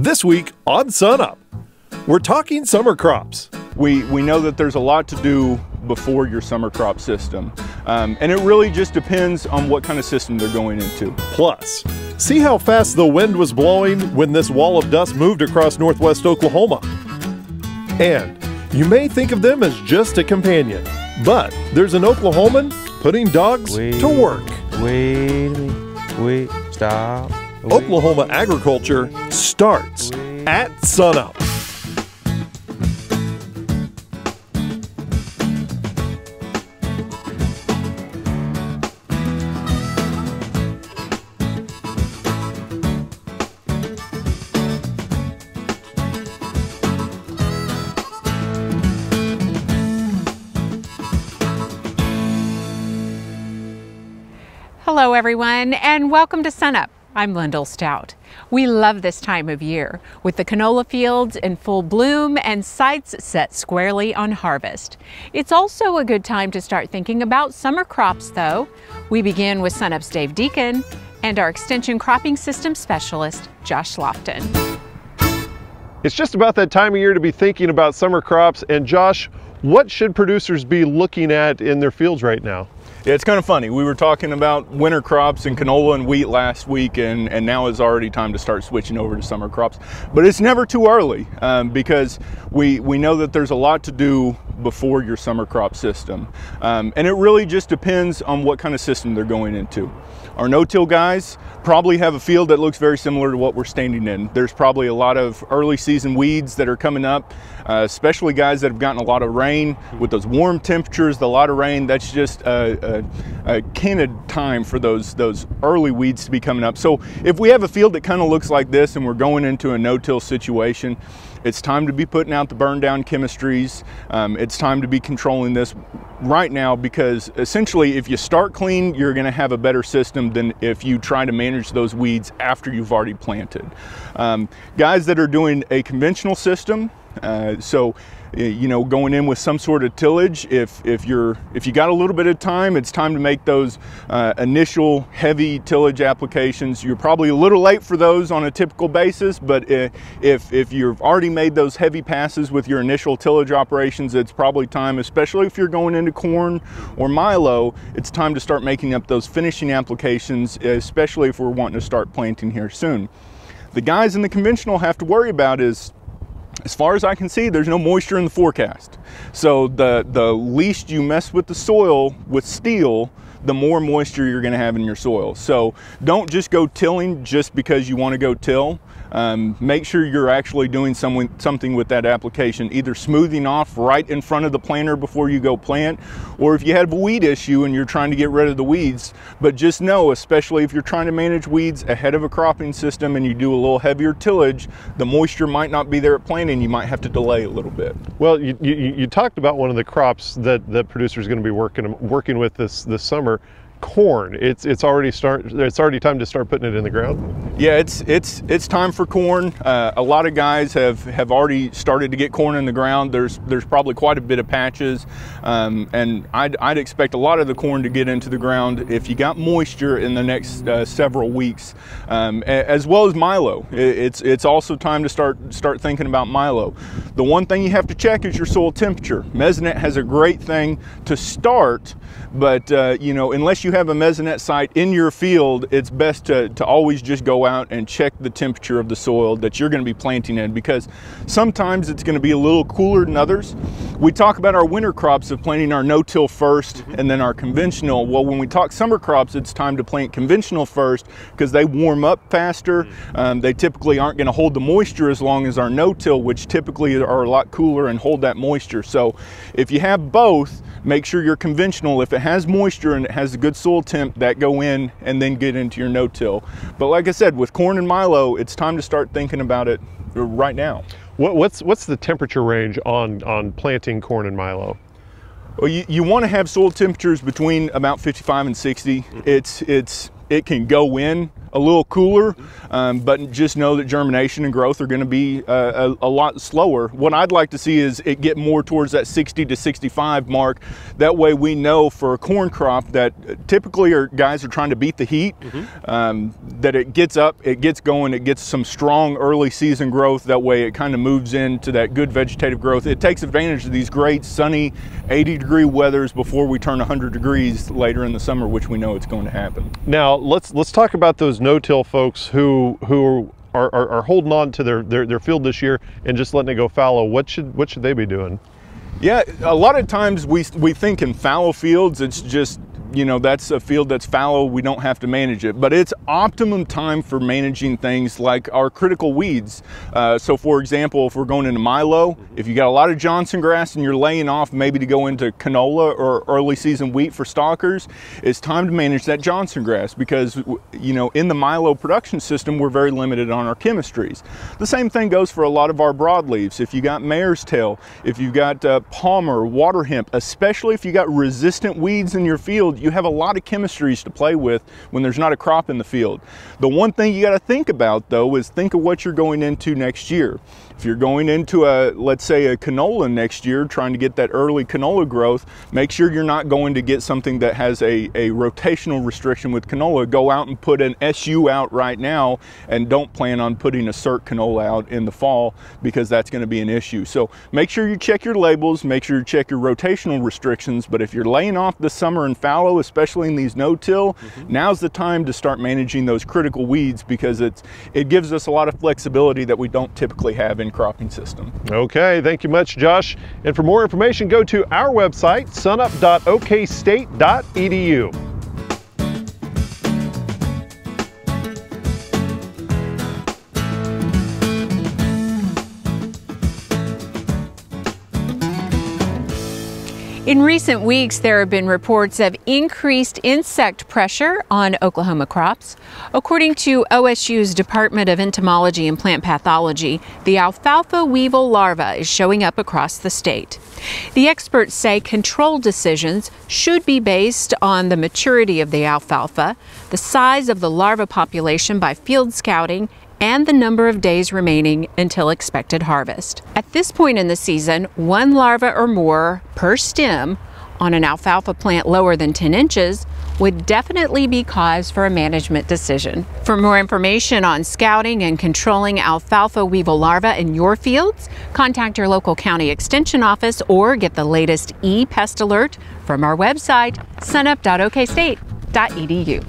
This week on SUNUP, we're talking summer crops. We know that there's a lot to do before your summer crop system. And it really just depends on what kind of system they're going into. Plus, see how fast the wind was blowing when this wall of dust moved across northwest Oklahoma. And you may think of them as just a companion, but there's an Oklahoman putting dogs to work. Stop. Oklahoma agriculture starts at SUNUP. Hello everyone, and welcome to SUNUP. I'm Lyndall Stout. We love this time of year, with the canola fields in full bloom and sights set squarely on harvest. It's also a good time to start thinking about summer crops though. We begin with SUNUP's Dave Deacon and our Extension Cropping System Specialist, Josh Lofton. It's just about that time of year to be thinking about summer crops. And Josh, what should producers be looking at in their fields right now? Yeah, it's kind of funny. We were talking about winter crops and canola and wheat last week, and now is already time to start switching over to summer crops. But it's never too early because we know that there's a lot to do before your summer crop system. And it really just depends on what kind of system they're going into. Our no-till guys probably have a field that looks very similar to what we're standing in. There's probably a lot of early season weeds that are coming up, especially guys that have gotten a lot of rain. With those warm temperatures, a lot of rain, that's just a candid time for those early weeds to be coming up. So if we have a field that kind of looks like this and we're going into a no-till situation, it's time to be putting out the burn down chemistries. It's time to be controlling this right now, because essentially if you start clean, you're going to have a better system than if you try to manage those weeds after you've already planted. Guys that are doing a conventional system, you know, going in with some sort of tillage, if you got a little bit of time, it's time to make those initial heavy tillage applications. You're probably a little late for those on a typical basis, but if you've already made those heavy passes with your initial tillage operations, it's probably time, especially if you're going into corn or milo, it's time to start making up those finishing applications, especially if we're wanting to start planting here soon. The guys in the conventional have to worry about is, as far as I can see, there's no moisture in the forecast. So the least you mess with the soil with steel, the more moisture you're going to have in your soil. So don't just go tilling just because you want to go till. Make sure you're actually doing something with that application, either smoothing off right in front of the planter before you go plant, or if you have a weed issue and you're trying to get rid of the weeds. But just know, especially if you're trying to manage weeds ahead of a cropping system and you do a little heavier tillage, the moisture might not be there at planting. You might have to delay a little bit. Well, you talked about one of the crops that producers are going to be working with this summer. Corn. It's already time to start putting it in the ground. Yeah, it's time for corn. A lot of guys have already started to get corn in the ground. There's probably quite a bit of patches, and I'd expect a lot of the corn to get into the ground if you got moisture in the next several weeks, as well as milo. It's also time to start thinking about milo. The one thing you have to check is your soil temperature. Mesonet has a great thing to start, but you know, unless you have a Mesonet site in your field, it's best to always just go out and check the temperature of the soil that you're going to be planting in, because sometimes it's going to be a little cooler than others. We talk about our winter crops of planting our no-till first and then our conventional. Well, when we talk summer crops, it's time to plant conventional first because they warm up faster. They typically aren't going to hold the moisture as long as our no-till, which typically are a lot cooler and hold that moisture. So if you have both, make sure your conventional, if it has moisture and it has a good soil temp, that go in and then get into your no-till. But like I said, with corn and milo, it's time to start thinking about it right now. What's the temperature range on planting corn and milo? Well, you want to have soil temperatures between about 55 and 60. It's it can go in a little cooler, but just know that germination and growth are going to be a lot slower. What I'd like to see is it get more towards that 60 to 65 mark. That way we know for a corn crop that typically guys are trying to beat the heat, that it gets up, it gets going, it gets some strong early season growth. That way it kind of moves into that good vegetative growth. It takes advantage of these great sunny 80-degree weathers before we turn 100 degrees later in the summer, which we know it's going to happen. Now let's talk about those no-till folks who are holding on to their field this year and just letting it go fallow. What should they be doing? Yeah, a lot of times we think in fallow fields, it's just, you know, that's a field that's fallow, we don't have to manage it. But it's optimum time for managing things like our critical weeds. So for example, if we're going into milo, if you got a lot of Johnson grass and you're laying off maybe to go into canola or early season wheat for stalkers, it's time to manage that Johnson grass because, you know, in the milo production system, we're very limited on our chemistries. The same thing goes for a lot of our broadleaves. If you got mare's tail, if you got palmer, water hemp, especially if you got resistant weeds in your field, you have a lot of chemistries to play with when there's not a crop in the field. The one thing you got to think about though is think of what you're going into next year. If you're going into let's say a canola next year, trying to get that early canola growth, make sure you're not going to get something that has a rotational restriction with canola. Go out and put an SU out right now and don't plan on putting a cert canola out in the fall because that's going to be an issue. So make sure you check your labels, make sure you check your rotational restrictions, but if you're laying off this summer in fallow, especially in these no-till, now's the time to start managing those critical weeds because it gives us a lot of flexibility that we don't typically have in cropping system. Okay, thank you much, Josh. And for more information, go to our website, sunup.okstate.edu. In recent weeks, there have been reports of increased insect pressure on Oklahoma crops. According to OSU's Department of Entomology and Plant Pathology, the alfalfa weevil larva is showing up across the state. The experts say control decisions should be based on the maturity of the alfalfa, the size of the larva population by field scouting, and the number of days remaining until expected harvest. At this point in the season, one larva or more per stem on an alfalfa plant lower than 10 inches would definitely be cause for a management decision. For more information on scouting and controlling alfalfa weevil larvae in your fields, contact your local county extension office or get the latest e-pest alert from our website, sunup.okstate.edu.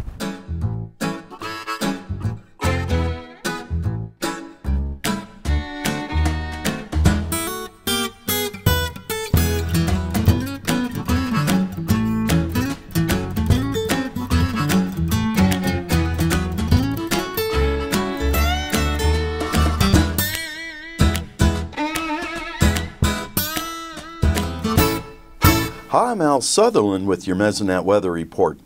Hi, I'm Al Sutherland with your Mesonet weather report.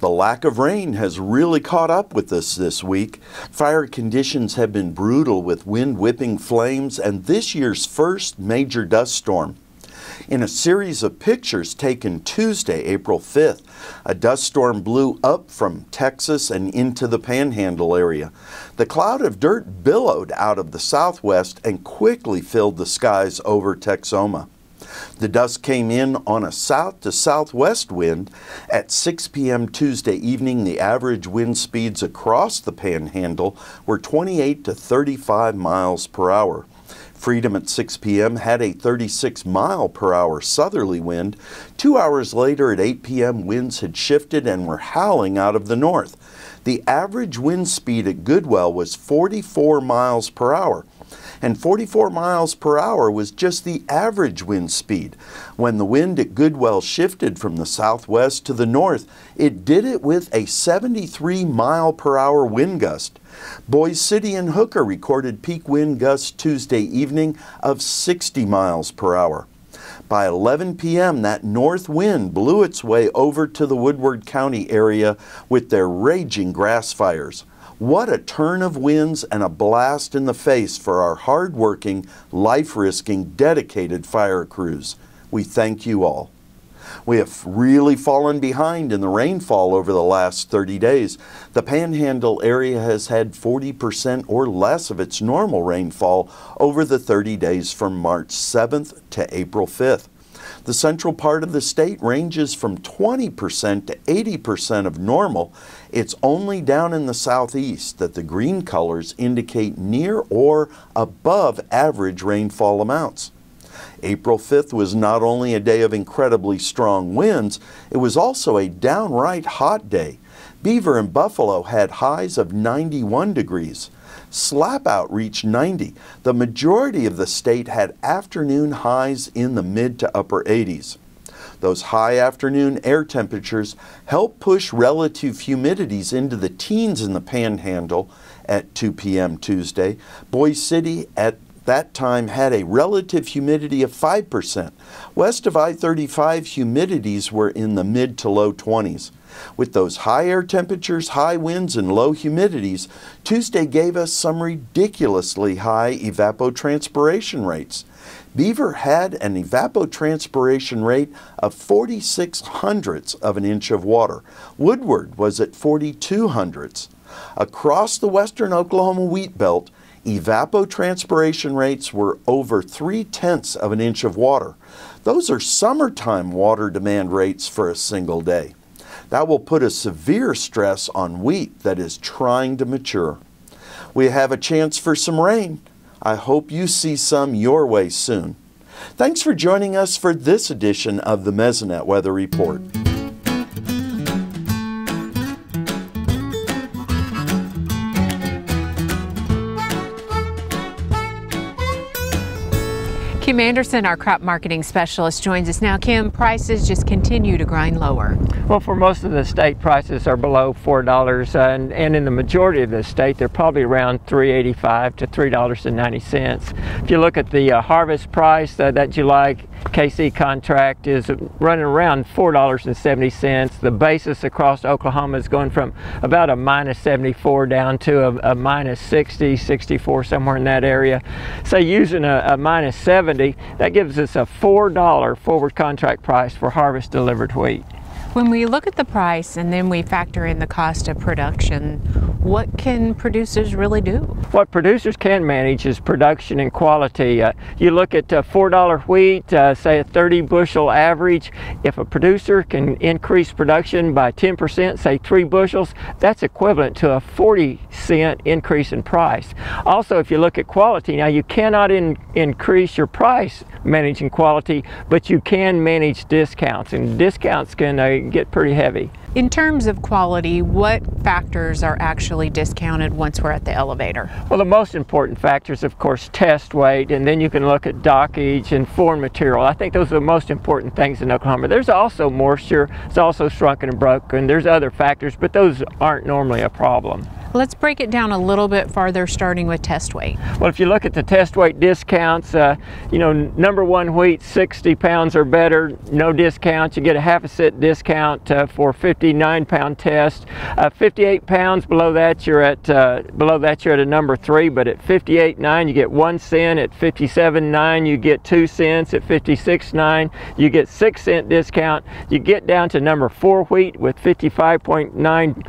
The lack of rain has really caught up with us this week. Fire conditions have been brutal with wind whipping flames and this year's first major dust storm. In a series of pictures taken Tuesday, April 5th, a dust storm blew up from Texas and into the Panhandle area. The cloud of dirt billowed out of the southwest and quickly filled the skies over Texoma. The dust came in on a south to southwest wind. At 6 p.m. Tuesday evening, the average wind speeds across the Panhandle were 28 to 35 miles per hour. Freedom at 6 p.m. had a 36 mile per hour southerly wind. 2 hours later at 8 p.m. winds had shifted and were howling out of the north. The average wind speed at Goodwell was 44 miles per hour. And 44 miles per hour was just the average wind speed. When the wind at Goodwell shifted from the southwest to the north, it did it with a 73 mile per hour wind gust. Boise City and Hooker recorded peak wind gusts Tuesday evening of 60 miles per hour. By 11 p.m., that north wind blew its way over to the Woodward County area with their raging grass fires. What a turn of winds and a blast in the face for our hard-working, life-risking, dedicated fire crews. We thank you all. We have really fallen behind in the rainfall over the last 30 days. The Panhandle area has had 40% or less of its normal rainfall over the 30 days from March 7th to April 5th. The central part of the state ranges from 20% to 80% of normal. It's only down in the southeast that the green colors indicate near or above average rainfall amounts. April 5th was not only a day of incredibly strong winds, it was also a downright hot day. Beaver and Buffalo had highs of 91 degrees. Slapout reached 90. The majority of the state had afternoon highs in the mid to upper 80s. Those high afternoon air temperatures helped push relative humidities into the teens in the Panhandle at 2 p.m. Tuesday. Boise City at that time had a relative humidity of 5%. West of I-35, humidities were in the mid to low 20s. With those high air temperatures, high winds, and low humidities, Tuesday gave us some ridiculously high evapotranspiration rates. Beaver had an evapotranspiration rate of 46/100ths of an inch of water. Woodward was at 42/100ths. Across the western Oklahoma wheat belt, evapotranspiration rates were over 3/10ths of an inch of water. Those are summertime water demand rates for a single day. That will put a severe stress on wheat that is trying to mature. We have a chance for some rain. I hope you see some your way soon. Thanks for joining us for this edition of the Mesonet Weather Report. Kim Anderson, our crop marketing specialist, joins us now. Kim, prices just continue to grind lower. Well, for most of the state, prices are below $4, and in the majority of the state, they're probably around $3.85 to $3.90. If you look at the harvest price, that July KC contract is running around $4.70. The basis across Oklahoma is going from about a -74 down to a -60, 64, somewhere in that area. So using a -70, that gives us a $4 forward contract price for harvest delivered wheat. When we look at the price and then we factor in the cost of production, what can producers really do? What producers can manage is production and quality. You look at $4 wheat, say a 30 bushel average. If a producer can increase production by 10%, say 3 bushels, that's equivalent to a 40-cent increase in price. Also, if you look at quality, now you cannot increase your price managing quality, but you can manage discounts, and discounts can get pretty heavy. In terms of quality, what factors are actually discounted once we're at the elevator? Well, the most important factors, of course, test weight, and then you can look at dockage and foreign material. I think those are the most important things in Oklahoma. There's also moisture, it's also shrunken and broken, there's other factors, but those aren't normally a problem. Let's break it down a little bit farther, starting with test weight. Well, if you look at the test weight discounts, you know, number one wheat, 60 pounds or better, no discount. You get a half a cent discount for 59-pound test. 58 pounds below that, you're at a number 3. But at 58.9, you get 1 cent. At 57.9, you get 2 cents. At 56.9, you get 6-cent discount. You get down to number 4 wheat with 55.9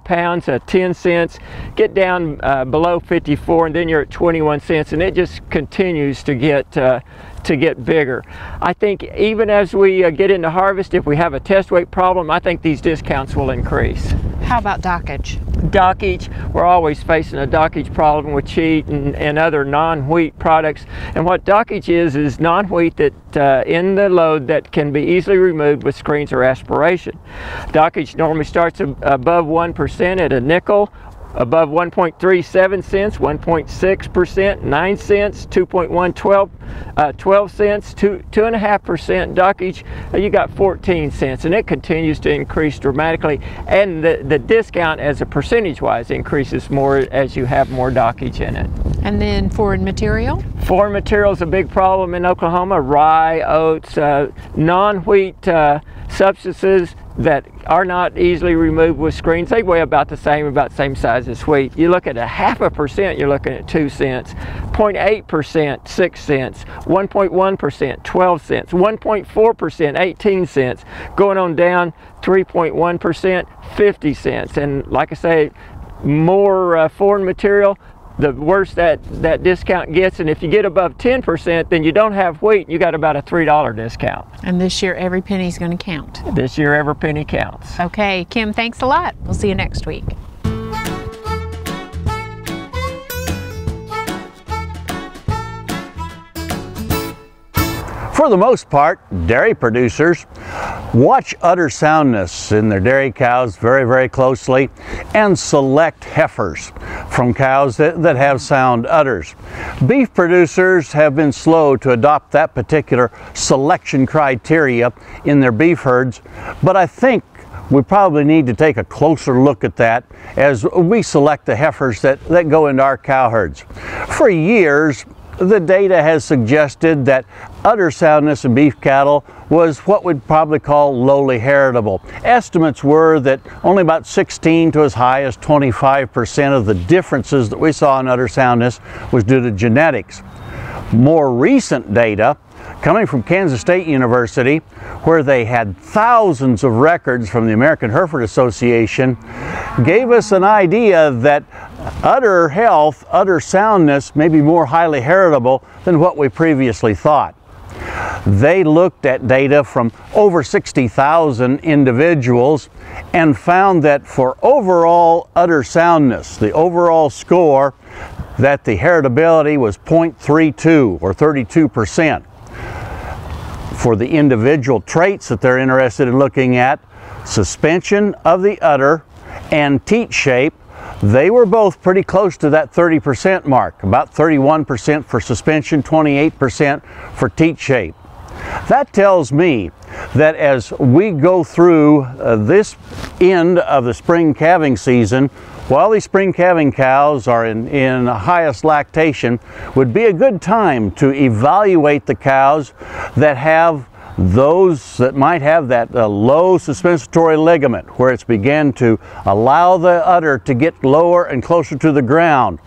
pounds, 10 cents. Get down below 54, and then you're at 21 cents, and it just continues to get bigger. I think even as we get into harvest, if we have a test weight problem, I think these discounts will increase. How about dockage? Dockage, we're always facing a dockage problem with cheat and other non-wheat products. And what dockage is non-wheat that in the load that can be easily removed with screens or aspiration. Dockage normally starts above 1% at a nickel, above 1.37 cents, 1.6%, 9 cents, 2.1, 12 cents, 2.5% dockage, you got 14 cents, and it continues to increase dramatically, and the discount as a percentage-wise increases more as you have more dockage in it. And then foreign material? Foreign material is a big problem in Oklahoma. Rye, oats, non-wheat substances that are not easily removed with screens. They weigh about the same size as wheat. You look at a 0.5%, you're looking at 2 cents. 0.8%, 6 cents, 1.1%, 12 cents, 1.4%, 18 cents, going on down 3.1%, 50 cents. And like I say, more foreign material, the worse that discount gets. And if you get above 10%, then you don't have wheat, you got about a $3 discount. And this year, every penny's going to count. This year, every penny counts. Okay, Kim, thanks a lot. We'll see you next week. For the most part, dairy producers watch udder soundness in their dairy cows very, very closely and select heifers from cows that have sound udders. Beef producers have been slow to adopt that particular selection criteria in their beef herds, but I think we probably need to take a closer look at that as we select the heifers that go into our cow herds. For years, the data has suggested that udder soundness in beef cattle was what we'd probably call lowly heritable. Estimates were that only about 16 to as high as 25% of the differences that we saw in udder soundness was due to genetics. More recent data coming from Kansas State University, where they had thousands of records from the American Hereford Association, gave us an idea that udder health, udder soundness may be more highly heritable than what we previously thought. They looked at data from over 60,000 individuals and found that for overall udder soundness, the overall score, that the heritability was 0.32 or 32%. For the individual traits that they're interested in looking at, suspension of the udder and teat shape, they were both pretty close to that 30% mark, about 31% for suspension, 28% for teat shape. That tells me that as we go through this end of the spring calving season, while these spring calving cows are in highest lactation, would be a good time to evaluate the cows that have those that might have that low suspensory ligament, where it's began to allow the udder to get lower and closer to the ground,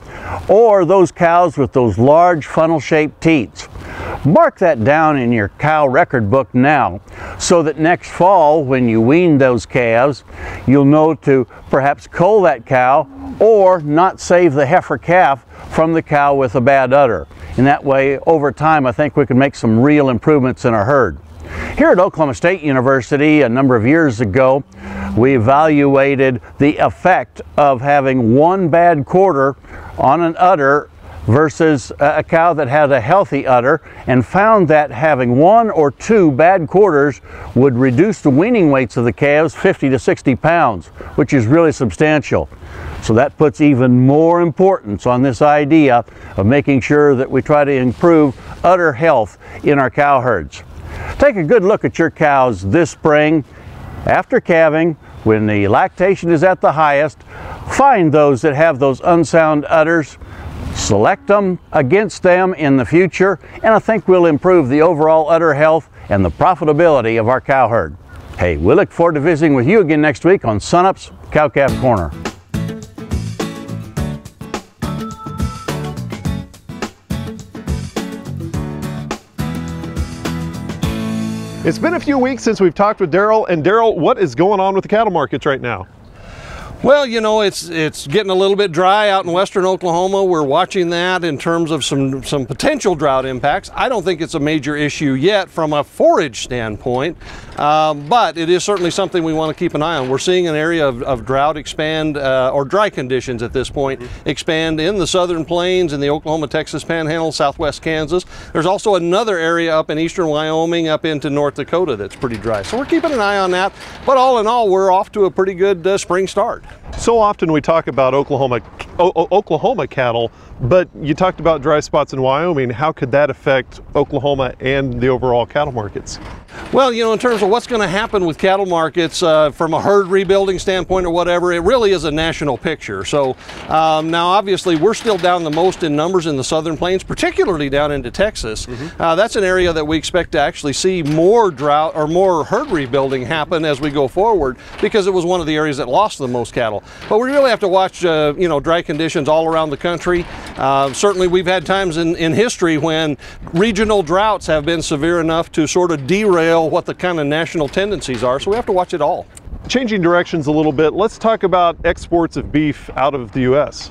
or those cows with those large funnel-shaped teats. Mark that down in your cow record book now, so that next fall when you wean those calves, you'll know to perhaps cull that cow or not save the heifer calf from the cow with a bad udder. In that way, over time, I think we can make some real improvements in our herd. Here at Oklahoma State University a number of years ago, we evaluated the effect of having one bad quarter on an udder versus a cow that had a healthy udder, and found that having 1 or 2 bad quarters would reduce the weaning weights of the calves 50 to 60 pounds, which is really substantial. So that puts even more importance on this idea of making sure that we try to improve udder health in our cow herds. Take a good look at your cows this spring. After calving, when the lactation is at the highest, find those that have those unsound udders, select them against them in the future, and I think we'll improve the overall udder health and the profitability of our cow herd. Hey, we look forward to visiting with you again next week on SUNUP's Cow Calf Corner. It's been a few weeks since we've talked with Daryl. And Daryl, what is going on with the cattle markets right now? Well, you know, it's getting a little bit dry out in western Oklahoma. We're watching that in terms of some potential drought impacts. I don't think it's a major issue yet from a forage standpoint, but it is certainly something we want to keep an eye on. We're seeing an area of drought expand, or dry conditions at this point, expand in the southern plains, in the Oklahoma-Texas Panhandle, southwest Kansas. There's also another area up in eastern Wyoming, up into North Dakota that's pretty dry. So we're keeping an eye on that, but all in all, we're off to a pretty good spring start. So often we talk about Oklahoma cattle, but you talked about dry spots in Wyoming. How could that affect Oklahoma and the overall cattle markets? Well, you know, in terms of what's going to happen with cattle markets from a herd rebuilding standpoint or whatever, it really is a national picture. So now obviously we're still down the most in numbers in the southern plains, particularly down into Texas. That's an area that we expect to actually see more drought or more herd rebuilding happen as we go forward, because it was one of the areas that lost the most cattle. But we really have to watch, you know, dry conditions all around the country. Certainly we've had times in history when regional droughts have been severe enough to sort of derail what the kind of national tendencies are, so we have to watch it all. Changing directions a little bit, let's talk about exports of beef out of the U.S.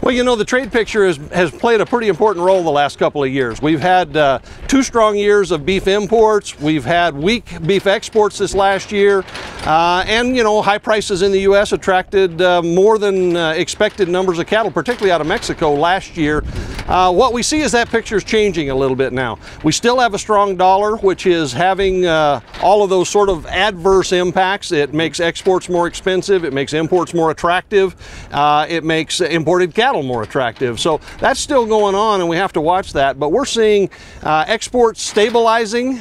Well, you know, the trade picture has played a pretty important role the last couple of years. We've had 2 strong years of beef imports. We've had weak beef exports this last year. And, you know, high prices in the U.S. attracted more than expected numbers of cattle, particularly out of Mexico last year. What we see is that picture is changing a little bit now. We still have a strong dollar, which is having all of those sort of adverse impacts. It makes exports more expensive. It makes imports more attractive. It makes imported cattle more attractive. So that's still going on, and we have to watch that. But we're seeing exports stabilizing.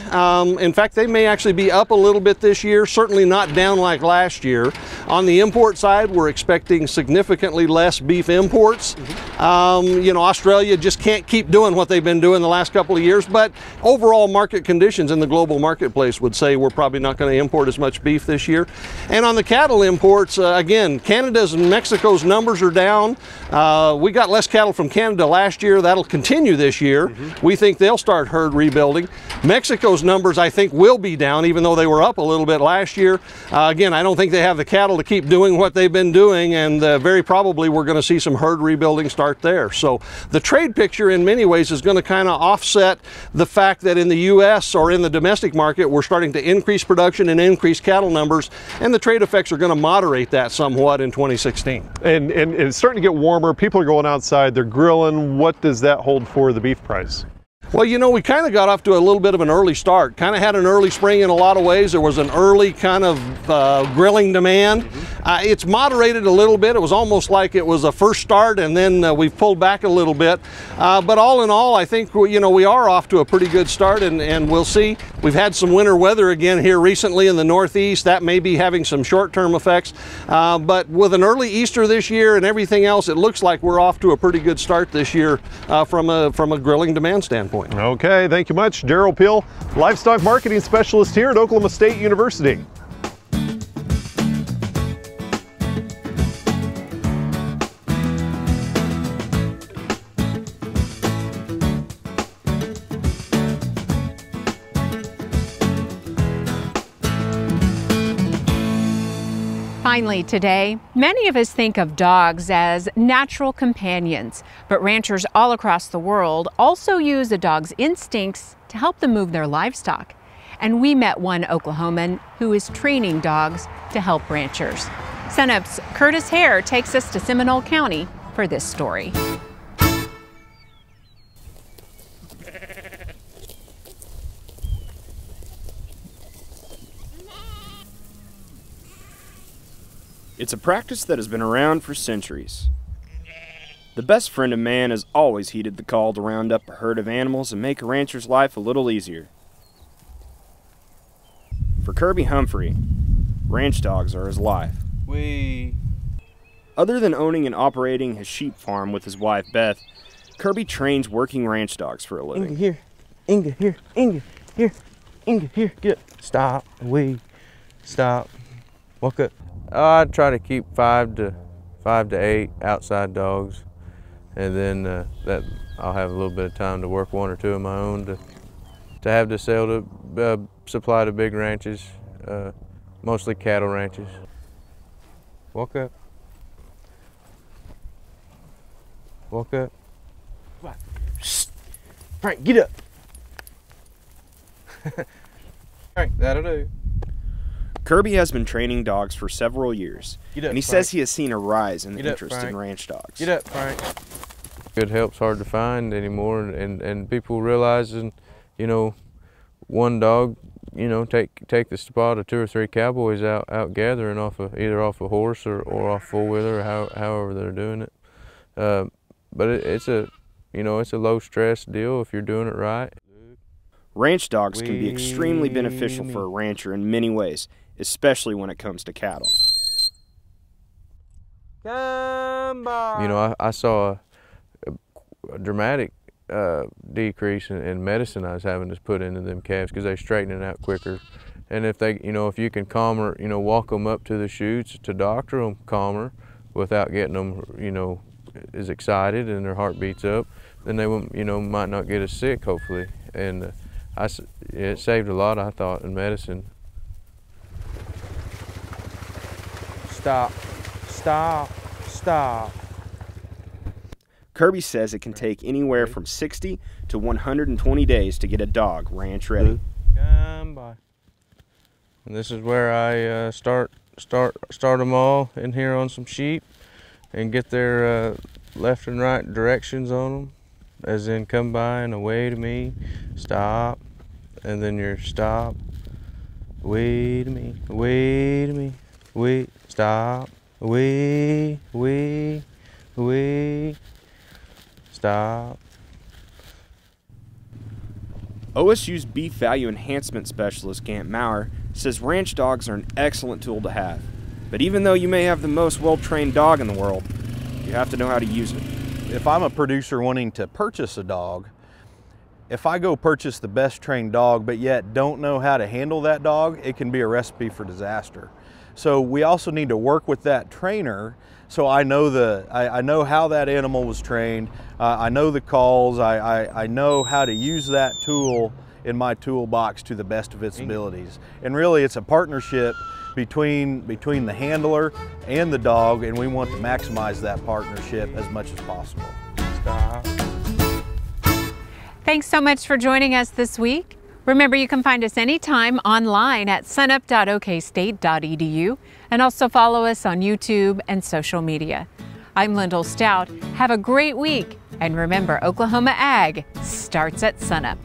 In fact, they may actually be up a little bit this year, certainly not down like last year. On the import side, we're expecting significantly less beef imports. You know, Australia just can't keep doing what they've been doing the last couple of years, but overall market conditions in the global marketplace would say we're probably not going to import as much beef this year. And on the cattle imports, again, Canada's and Mexico's numbers are down. We got less cattle from Canada last year. That'll continue this year. We think they'll start herd rebuilding. Mexico's numbers, I think, will be down, even though they were up a little bit last year. Again, I don't think they have the cattle to keep doing what they've been doing, and very probably we're going to see some herd rebuilding start there. So the trade picture in many ways is going to kind of offset the fact that in the U.S. or in the domestic market, we're starting to increase production and increase cattle numbers, and the trade effects are going to moderate that somewhat in 2016. And it's starting to get warmer. People are going outside, they're grilling. What does that hold for the beef price? Well, you know, we kind of got off to a little bit of an early start. Kind of had an early spring in a lot of ways. There was an early kind of grilling demand. It's moderated a little bit. It was almost like it was a first start, and then we've pulled back a little bit. But all in all, I think, you know, we are off to a pretty good start, and we'll see. We've had some winter weather again here recently in the Northeast. That may be having some short-term effects. But with an early Easter this year and everything else, it looks like we're off to a pretty good start this year from a grilling demand standpoint. Okay, thank you much. Daryl Peel, Livestock Marketing Specialist here at Oklahoma State University. Finally today, many of us think of dogs as natural companions, but ranchers all across the world also use a dog's instincts to help them move their livestock. And we met one Oklahoman who is training dogs to help ranchers. SUNUP's Curtis Hare takes us to Seminole County for this story. It's a practice that has been around for centuries. The best friend of man has always heeded the call to round up a herd of animals and make a rancher's life a little easier. For Kirby Humphrey, ranch dogs are his life. Other than owning and operating his sheep farm with his wife Beth, Kirby trains working ranch dogs for a living. Inga here, Inga here, Inga here, Inga here, get up. Stop, stop, walk up. I try to keep 5 to 8 outside dogs, and then that I'll have a little bit of time to work 1 or 2 of my own to have to sell to supply to big ranches, mostly cattle ranches. Walk up. Walk up. Shh. Frank, get up. Frank, that'll do. Kirby has been training dogs for several years, and he says he has seen a rise in the interest in ranch dogs. Get up, Frank. Good help's hard to find anymore, and people realizing, you know, one dog, you know, take the spot of 2 or 3 cowboys out gathering either off a horse or off four-wheeler, or however they're doing it. But it's a low stress deal if you're doing it right. Ranch dogs can be extremely beneficial for a rancher in many ways, especially when it comes to cattle. You know, I saw a dramatic decrease in medicine I was having to put into them calves because they straighten it out quicker. And if you can walk them up to the chutes to doctor them calmer without getting them, is excited and their heart beats up, then they will, you know, might not get as sick, hopefully. And it saved a lot, I thought, in medicine. Stop, stop, stop. Kirby says it can take anywhere from 60 to 120 days to get a dog ranch ready. Come by. And this is where I start them all in here on some sheep and get their left and right directions on them, as in come by and away to me, stop, and then your stop, away to me, away to me, away, stop, away, away, away, stop. OSU's Beef Value Enhancement Specialist Gant Maurer says ranch dogs are an excellent tool to have. But even though you may have the most well-trained dog in the world, you have to know how to use it. If I'm a producer wanting to purchase a dog, if I go purchase the best trained dog but yet don't know how to handle that dog, it can be a recipe for disaster. So we also need to work with that trainer so I know I know how that animal was trained, I know the calls, I know how to use that tool in my toolbox to the best of its abilities. And really it's a partnership between the handler and the dog, and we want to maximize that partnership as much as possible. Stop. Thanks so much for joining us this week. Remember, you can find us anytime online at sunup.okstate.edu and also follow us on YouTube and social media. I'm Lyndall Stout. Have a great week, and remember, Oklahoma Ag starts at sunup.